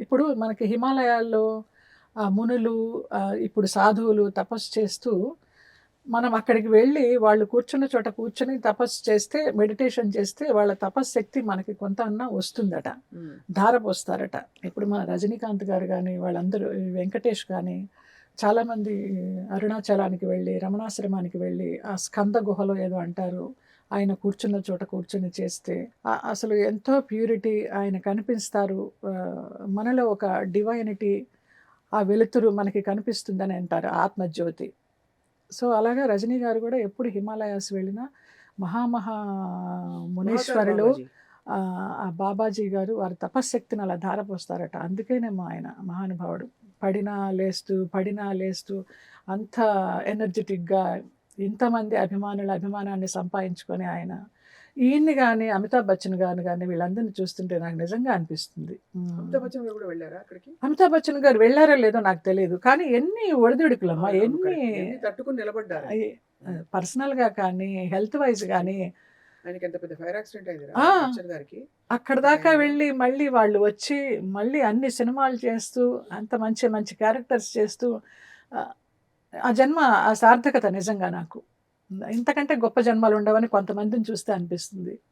ఇప్పుడు మనకి హిమాలయాల్లో మునులు ఇప్పుడు సాధువులు తపస్సు చేస్తూ, మనం అక్కడికి వెళ్ళి వాళ్ళు కూర్చున్న చోట కూర్చొని తపస్సు చేస్తే, మెడిటేషన్ చేస్తే వాళ్ళ తపశ్శక్తి మనకి కొంత అన్నా వస్తుందట. ధారపోస్తారట. ఇప్పుడు మన రజనీకాంత్ గారు గానీ, వాళ్ళందరూ ఈ వెంకటేష్ గానీ, చాలామంది అరుణాచలానికి వెళ్ళి, రమణాశ్రమానికి వెళ్ళి, ఆ స్కంద గుహలో ఏదో అంటారు. ఆయన కూర్చున్న చోట కూర్చొని చేస్తే అసలు ఎంతో ప్యూరిటీ ఆయన కనిపిస్తారు. మనలో ఒక డివైనిటీ, ఆ వెలుతురు మనకి కనిపిస్తుందని అంటారు, ఆత్మజ్యోతి. సో, అలాగా రజనీ గారు గూడా ఎప్పుడు హిమాలయాస్ వెళ్ళినా మహా మునీశ్వరులు బాబాజీ. ఆ బాబాజీ గారు వారి తపశ్శక్తిని అలా ధారపోస్తారట. అందుకేనేమో ఆయన మహానుభావుడు. పడినా లేస్తూ అంత ఎనర్జిటిక్‌గా ఇంతమంది అభిమానుల అభిమానాన్ని సంపాదించుకొని ఆయన ఈయన్ని గాని, అమితాబ్ బచ్చన్ గారిని గాని వీళ్ళందరిని చూస్తుంటే నాకు నిజంగా అనిపిస్తుంది. అమితాబ్ బచ్చన్ గారు కూడా వెళ్లారా అక్కడికి? అమితాబ్ బచ్చన్ గారు వెళ్లారో లేదో నాకు తెలీదు. కానీ ఎన్ని ఒడిదుడుకులమ్మా! అవునవును. ఎన్ని కరెక్ట్. ఎన్ని తట్టుకొని నిలబడ్డారు. అయి పర్సనల్‌గా కానీ, హెల్త్ వైస్ గానీ ఆయనకి ఎంత పెద్ద ఫైర్ యాక్సిడెంట్ అయిందిరా ఆ! బచ్చన్ గారికి. అక్కడి ఆ దాకా టైంలో. వెళ్ళి మళ్ళీ వాళ్ళు వచ్చి, మళ్ళీ అన్ని సినిమాలు చేస్తూ, అంత మంచి మంచి క్యారెక్టర్స్ చేస్తూ ఆహ్, ఆ జన్మ ఆ సార్థకత నిజంగా నాకు. ఇంతకంటే గొప్ప జన్మలుండవని కొంతమందిని చూస్తే అనిపిస్తుంది.